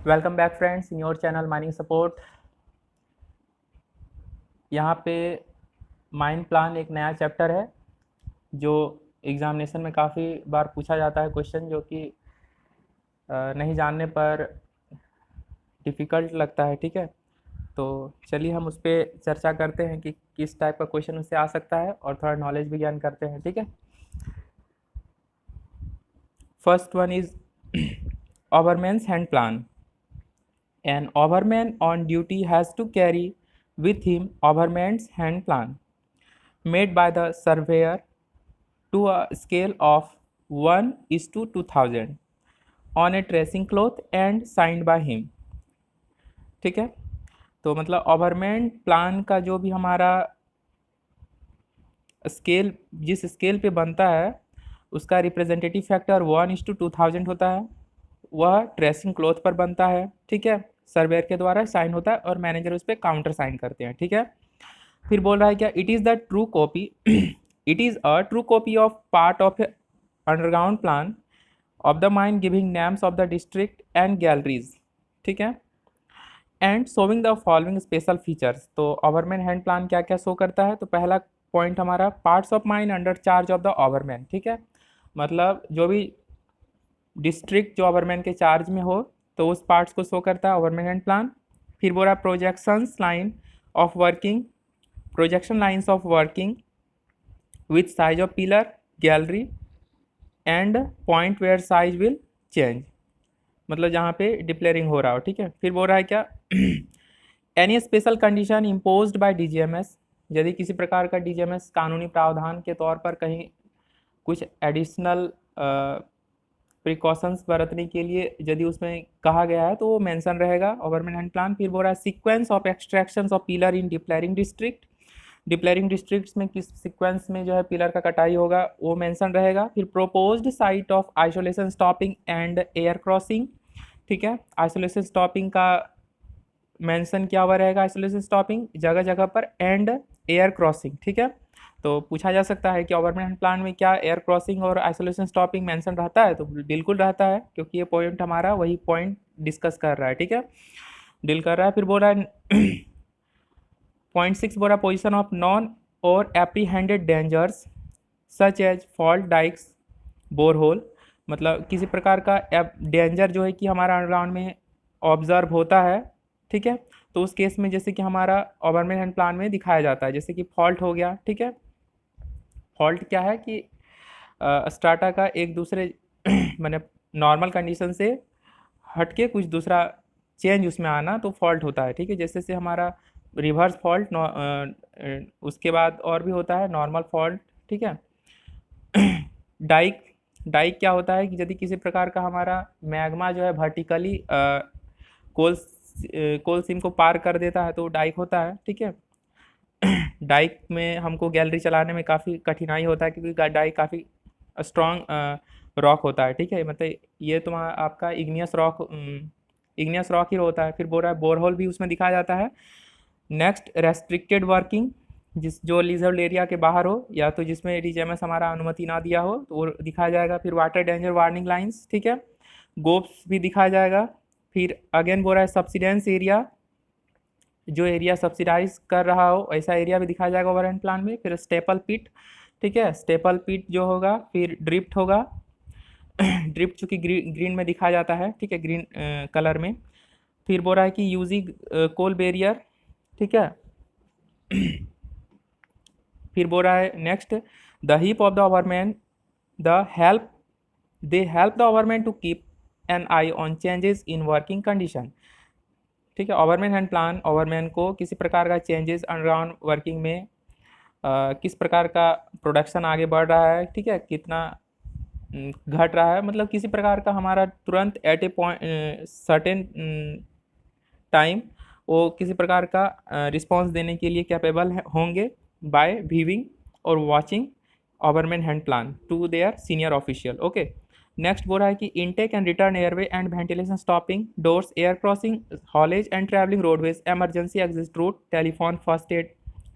Welcome back friends in your channel mining support. यहाँ पे mine plan एक नया चैप्टर है जो एग्जामिनेशन में काफ़ी बार पूछा जाता है क्वेश्चन, जो कि नहीं जानने पर डिफ़िकल्ट लगता है। ठीक है, तो चलिए हम उस पर चर्चा करते हैं कि किस टाइप का क्वेश्चन उससे आ सकता है और थोड़ा नॉलेज भी ज्ञान करते हैं। ठीक है, first one is overman's hand plan. An overman on duty has to carry with him overman's hand plan made by the surveyor to a scale of 1 is to 2000 on a tracing cloth and signed by him। ठीक है, तो मतलब ओवरमैन plan का जो भी हमारा scale जिस scale पे बनता है उसका रिप्रेजेंटेटिव फैक्टर 1:2000 होता है। वह ट्रेसिंग क्लॉथ पर बनता है। ठीक है, सर्वेयर के द्वारा साइन होता है और मैनेजर उस पर काउंटर साइन करते हैं। ठीक है, फिर बोल रहा है क्या, it is the true copy it is a true copy of part of underground plan of the mine giving names of the district and galleries. ठीक है, and showing the following special features. तो ओवरमैन hand plan क्या क्या show करता है? तो पहला point हमारा parts of mine under charge of the ओवरमैन। ठीक है, मतलब जो भी डिस्ट्रिक्ट जो ओवरमैन के चार्ज में हो तो उस पार्ट्स को शो करता है ओवरमैन हैंड प्लान। फिर बोला projections line of working projection lines of working with size of pillar gallery and point where size will change, मतलब जहाँ पे डिप्लेयरिंग हो रहा हो। ठीक है, फिर बोल रहा है क्या, any special condition imposed by DGMS, यदि किसी प्रकार का डीजीएमएस कानूनी प्रावधान के तौर पर कहीं कुछ एडिशनल प्रिकॉशंस बरतने के लिए यदि उसमें कहा गया है तो वो मेंशन रहेगा ओवरमैन हैंड प्लान। फिर बोल रहा है sequence of extractions of pillar in depillaring district, depillaring districts में किस सीक्वेंस में जो है पिलर का कटाई होगा वो मेंशन रहेगा। फिर proposed site of isolation stopping and air crossing. ठीक है, आइसोलेशन स्टॉपिंग का मेंशन क्या हुआ रहेगा, आइसोलेशन स्टॉपिंग जगह जगह पर एंड एयर क्रॉसिंग। ठीक है, तो पूछा जा सकता है कि ओवरमैन प्लान में क्या एयर क्रॉसिंग और आइसोलेशन स्टॉपिंग मेंशन रहता है? तो बिल्कुल रहता है, क्योंकि ये पॉइंट हमारा वही पॉइंट डिस्कस कर रहा है। ठीक है, डील कर रहा है। फिर बोल रहा है पॉइंट 6 बोल रहा है position of known or apprehended dangers such as fault dykes borehole, मतलब किसी प्रकार का डेंजर जो है कि हमारा अंडरग्राउंड में ऑब्जर्व होता है। ठीक है, तो उस केस में जैसे कि हमारा ओवरमैन हैंड प्लान में दिखाया जाता है, जैसे कि फॉल्ट हो गया। ठीक है, फॉल्ट क्या है कि स्ट्राटा का एक दूसरे मैंने नॉर्मल कंडीशन से हटके कुछ दूसरा चेंज उसमें आना तो फॉल्ट होता है। ठीक है, जैसे से हमारा रिवर्स फॉल्ट, उसके बाद और भी होता है नॉर्मल फॉल्ट। ठीक है, डाइक डाइक क्या होता है कि यदि किसी प्रकार का हमारा मैग्मा जो है वर्टिकली कोल कोल सीम को पार कर देता है तो डाइक होता है। ठीक है, डाइक में हमको गैलरी चलाने में काफ़ी कठिनाई होता है क्योंकि डाइक काफ़ी स्ट्रॉन्ग रॉक होता है। ठीक है, मतलब ये तुम्हारा आपका इग्नियस रॉक ही होता है। फिर बोल रहा है बोरहोल भी उसमें दिखाया जाता है। नेक्स्ट रेस्ट्रिक्टेड वर्किंग, जिस जो लीजर्ड एरिया के बाहर हो या तो जिसमें डीजीएमएस हमारा अनुमति ना दिया हो तो वो दिखाया जाएगा। फिर वाटर डेंजर वार्निंग लाइंस। ठीक है, गोप्स भी दिखाया जाएगा। फिर अगेन बोल रहा है सब्सिडेंस एरिया, जो एरिया सब्सिडाइज कर रहा हो ऐसा एरिया भी दिखाया जाएगा ओवरहैंड प्लान में। फिर स्टेपल पिट, ठीक है, स्टेपल पिट जो होगा। फिर ड्रिफ्ट होगा ड्रिफ्ट चूँकि ग्रीन में दिखाया जाता है। ठीक है, ग्रीन कलर में। फिर बोल रहा है कि यूजिंग कोल बैरियर। ठीक है, फिर बोल रहा है next the heap of the overman the help the help the overman to keep an eye on changes in working condition. ठीक है, ओवरमैन हैंड प्लान ओवरमैन को किसी प्रकार का चेंजेस अंडरग्राउंड वर्किंग में किस प्रकार का प्रोडक्शन आगे बढ़ रहा है, ठीक है, कितना घट रहा है, मतलब किसी प्रकार का हमारा तुरंत एट ए पॉइंट सर्टेन टाइम वो किसी प्रकार का रिस्पांस देने के लिए कैपेबल होंगे बाय व्यूइंग और watching overman hand plan to their senior official. Okay, next बोल रहा है कि intake and return airway and ventilation stopping doors air crossing haulage and travelling roadways emergency exit route telephone first aid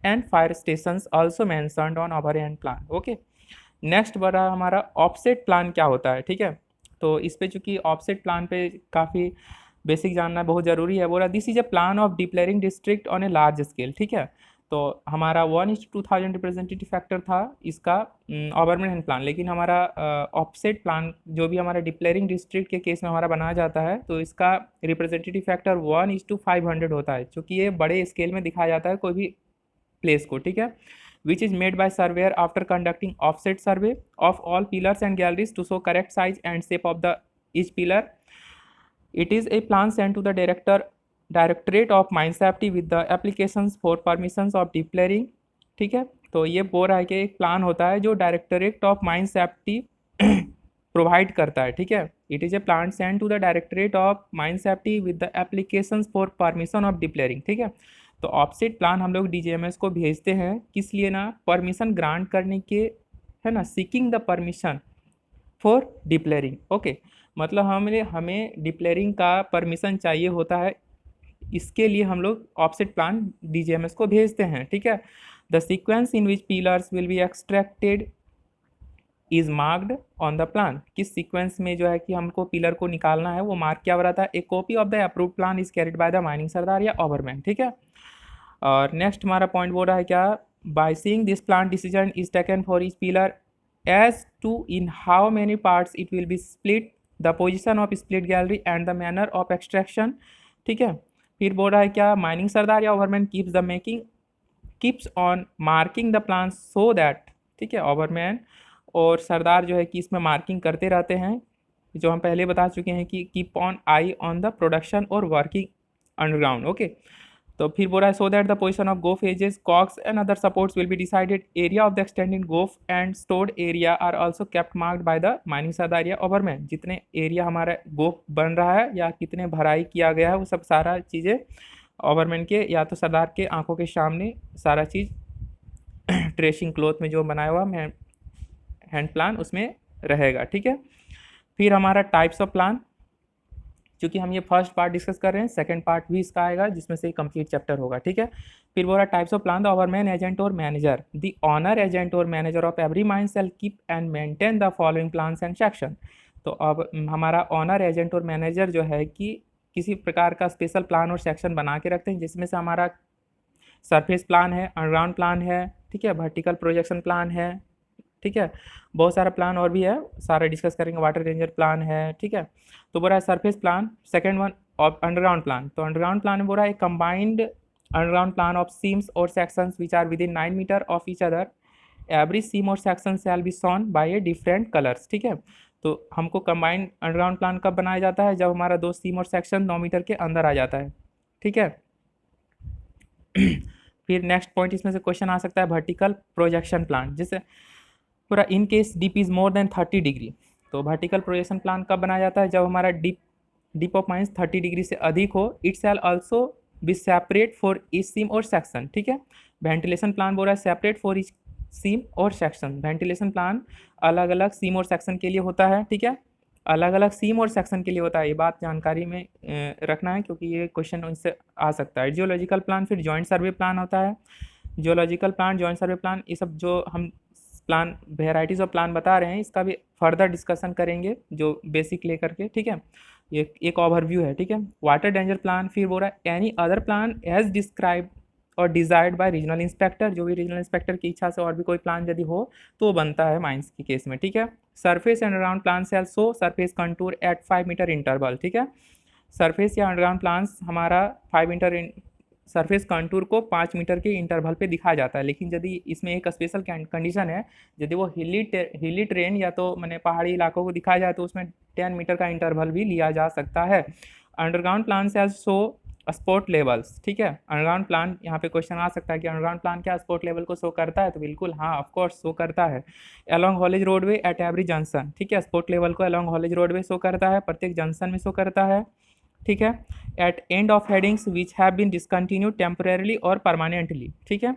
and fire station also mentioned on overhand plan. Okay, next बोल रहा है हमारा offset plan क्या होता है। ठीक है, तो इस पे चूंकि ऑफसेट प्लान पे काफ़ी बेसिक जानना बहुत ज़रूरी है। बोला this is a plan of depillaring district on a large scale, ठीक है। तो हमारा 1:2000 रिप्रेजेंटेटिव फैक्टर था इसका ओवरमेन प्लान, लेकिन हमारा ऑफसेट प्लान जो भी हमारा डिप्लेयरिंग डिस्ट्रिक्ट के केस में हमारा बनाया जाता है तो इसका रिप्रेजेंटेटिव फैक्टर 1:500 होता है, क्योंकि ये बड़े स्केल में दिखाया जाता है कोई भी प्लेस को, ठीक है। Which is made by surveyor after conducting offset survey of all pillars and galleries to show correct size and shape of the each pillar. It is a plan sent to the Directorate of Mine Safety with the applications for permissions of declaring, ठीक है। तो ये बोल रहा है कि एक plan होता है जो directorate of mine safety provide करता है, ठीक है। It is a plan send to the directorate of mine safety with the applications for permission of declaring, ठीक है। तो ऑफसेट प्लान हम लोग डीजीएमएस को भेजते हैं किस लिए ना, परमिशन ग्रांट करने के, है ना, seeking the permission for declaring, okay. मतलब हमें डिक्लेयरिंग का परमिशन चाहिए होता है, इसके लिए हम लोग ऑफसेट प्लान डीजीएमएस को भेजते हैं, ठीक है। The sequence in which pillars will be extracted is marked on the plan. किस सीक्वेंस में जो है कि हमको पिलर को निकालना है वो मार्क किया हुआ रहता है। A copy of the approved plan is carried by the mining sardar या ओवरमैन, ठीक है। और नेक्स्ट हमारा पॉइंट बोल रहा है क्या, by seeing this plan decision is taken for each pillar as to in how many parts it will be split, the position of split gallery and the manner of extraction, ठीक है। फिर बोल रहा है क्या, माइनिंग सरदार या ओवरमैन keeps on marking the plan so that, ठीक है। ओवरमैन और सरदार जो है कि इसमें मार्किंग करते रहते हैं, जो हम पहले बता चुके हैं कि keep on eye on the production और वर्किंग अंडरग्राउंड, ओके। तो फिर बोल रहा है so that the position of goaf edges cogs and other supports will be decided, area of the extended goaf and stored area are also kept marked by the mining sardar या overman. जितने area हमारा गोफ बन रहा है या कितने भराई किया गया है वो सब सारा चीज़ें ओवरमैन के या तो सरदार के आंखों के सामने सारा चीज़ ट्रेसिंग क्लॉथ में जो बनाया हुआ हैंड प्लान उसमें रहेगा, ठीक है। फिर हमारा टाइप्स ऑफ प्लान, क्योंकि हम ये फर्स्ट पार्ट डिस्कस कर रहे हैं, सेकंड पार्ट भी इसका आएगा जिसमें से कंप्लीट चैप्टर होगा, ठीक है। फिर बोला types of plan, the overman agent और मैनेजर, द ऑनर एजेंट और manager of every mine shall keep and maintain the following plans and section. तो अब हमारा ऑनर एजेंट और मैनेजर जो है कि किसी प्रकार का स्पेशल प्लान और सेक्शन बना के रखते हैं, जिसमें से हमारा सरफेस प्लान है, अंडरग्राउंड प्लान है, ठीक है, वर्टिकल प्रोजेक्शन प्लान है, ठीक है, बहुत सारा प्लान और भी है, सारा डिस्कस करेंगे, वाटर रेंजर प्लान है, ठीक है। तो बोल रहा है surface plan, second one of underground plan. तो अंडरग्राउंड प्लान में बोल रहा है combined underground plan of seams और sections which are within 9 meter of each other, every seam और section shall be shown by a different colours, ठीक है। तो हमको कंबाइंड अंडरग्राउंड प्लान कब बनाया जाता है, जब हमारा 2 सीम और सेक्शन 9 मीटर के अंदर आ जाता है, ठीक है। फिर नेक्स्ट पॉइंट इसमें से क्वेश्चन आ सकता है वर्टिकल प्रोजेक्शन प्लान, जैसे पूरा in case deep is more than 30 degree. तो वर्टिकल प्रोजेक्शन प्लान कब बनाया जाता है, जब हमारा डीप ऑफ माइंस 30 डिग्री से अधिक हो। It shall also be separate for each seam और सेक्शन, ठीक है। वेंटिलेशन प्लान बोल रहा है सेपरेट फॉर ईच सीम और सेक्शन। वेंटिलेशन प्लान अलग अलग सीम और सेक्शन के लिए होता है, ठीक है, अलग अलग सीम और सेक्शन के लिए होता है। ये बात जानकारी में रखना है क्योंकि ये क्वेश्चन उनसे आ सकता है। जियोलॉजिकल प्लान, फिर जॉइंट सर्वे प्लान होता है। जियोलॉजिकल प्लान, जॉइंट सर्वे प्लान, ये सब जो हम प्लान वेराइटीज़ ऑफ प्लान बता रहे हैं इसका भी फर्दर डिस्कशन करेंगे जो बेसिक लेकर के, ठीक है। ये एक ओवरव्यू है, ठीक है। वाटर डेंजर प्लान, फिर बोल रहा है any other plan as describe और डिजायर्ड बाय रीजनल इंस्पेक्टर, जो भी रीजनल इंस्पेक्टर की इच्छा से और भी कोई प्लान यदि हो तो बनता है माइंस के केस में, ठीक है। Surface and underground plan shall show surface contour at 5 metre interval, ठीक है। सरफेस या अंडरग्राउंड प्लान्स हमारा 5 मीटर सरफेस कंटूर को 5 मीटर के इंटरवल पे दिखाया जाता है। लेकिन यदि इसमें एक स्पेशल कंडीशन है, यदि वो हिली ट्रेन या तो मैंने पहाड़ी इलाकों को दिखाया जाए तो उसमें 10 मीटर का इंटरवल भी लिया जा सकता है। अंडरग्राउंड प्लान से शो स्पोर्ट लेवल्स, ठीक है। अंडरग्राउंड प्लान, यहाँ पे क्वेश्चन आ सकता है कि अंडरग्राउंड प्लान क्या स्पोर्ट लेवल को शो करता है, तो बिल्कुल हाँ, ऑफकोर्स शो करता है। Along haulage roadway at every junction, ठीक है, स्पोर्ट लेवल को अलॉन्ग हॉलेज रोडवे शो करता है, प्रत्येक जंक्शन में शो करता है, ठीक है। At end of headings which have been discontinued temporarily और परमानेंटली, ठीक है।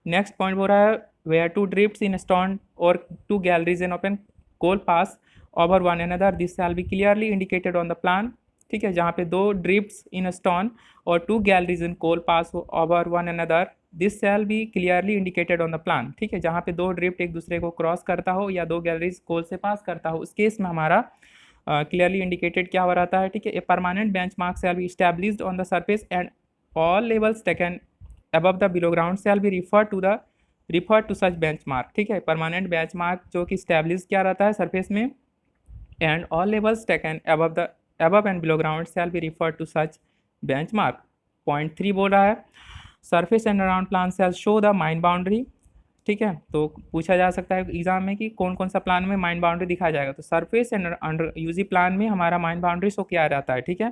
नेक्स्ट पॉइंट बोल रहा है where two drifts in stone और two galleries in open coal pass over one another, this shall be clearly indicated on the plan, ठीक है। जहाँ पे 2 ड्रिफ्ट्स इन स्टोन और 2 galleries in coal pass over one another, this shall be clearly indicated on the plan, ठीक है। जहाँ पे 2 drift एक दूसरे को क्रॉस करता हो या 2 गैलरीज कोल से पास करता हो, उस केस में हमारा क्लियरली इंडिकेटेड क्या हो रहता है, ठीक है। A permanent benchmark shall be established on the surface and all levels taken above the below ground shall be refer to such benchmark, ठीक है। परमानेंट बेंचमार्क जो कि स्टैब्लिश क्या रहता है सरफेस में, and all levels taken above and below ground shall be refer to such benchmark. Point 3 बोल रहा है surface and around plan shall show the mine boundary, ठीक है। तो पूछा जा सकता है एग्जाम में कि कौन कौन सा प्लान में माइन बाउंड्री दिखाया जाएगा, तो surface and under UG plan में हमारा माइन बाउंड्री शो किया जाता है, ठीक है।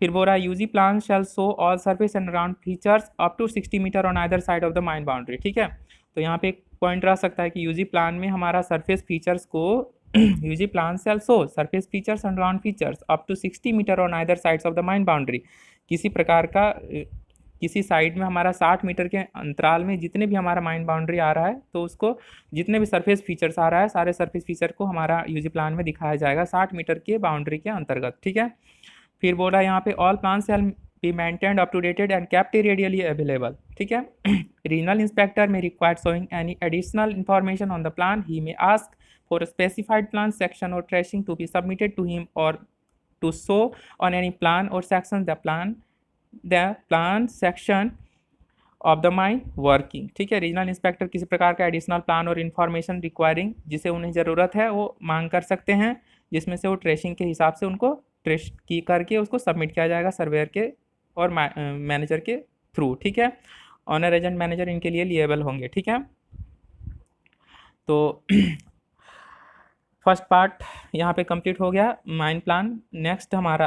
फिर बोल रहा है UG plan shall show all surface and around features up to 60 metre on either side of the mine boundary, ठीक है। तो यहाँ पे एक पॉइंट रह सकता है कि यूजी प्लान में हमारा सरफेस फीचर्स को UG plan shall show surface features and around features up to 60 metre on either sides of the mine boundary. किसी प्रकार का किसी साइड में हमारा 60 मीटर के अंतराल में जितने भी हमारा माइन बाउंड्री आ रहा है, तो उसको जितने भी सरफेस फीचर्स आ रहा है सारे सरफेस फीचर को हमारा यूजी प्लान में दिखाया जाएगा 60 मीटर के बाउंड्री के अंतर्गत, ठीक है। फिर बोल रहा है यहाँ पे all plan shall be maintained up to dated and kept readily available, ठीक है। Regional inspector may required showing any additional information on the plan he may ask for specified plan section or tracing to be submitted to him or to show on any plan or section the plan section of the mine working, ठीक है। Regional inspector किसी प्रकार का additional plan और information requiring जिसे उन्हें ज़रूरत है वो मांग कर सकते हैं, जिसमें से वो ट्रेसिंग के हिसाब से उनको ट्रेस की करके उसको सबमिट किया जाएगा सर्वेयर के और मैनेजर के थ्रू, ठीक है। ऑनर एजेंट मैनेजर इनके लिए लिएबल होंगे, ठीक है। तो फर्स्ट पार्ट यहाँ पे कंप्लीट हो गया माइन प्लान। नेक्स्ट हमारा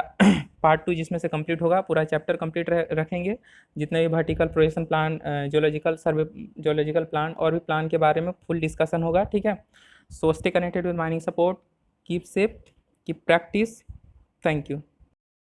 पार्ट 2 जिसमें से कंप्लीट होगा, पूरा चैप्टर कंप्लीट रखेंगे, जितने भी वर्टिकल प्रोजेक्शन प्लान, जियोलॉजिकल सर्वे, जियोलॉजिकल प्लान और भी प्लान के बारे में फुल डिस्कशन होगा, ठीक है। So stay connected with mining support, keep safe, keep practice, thank you.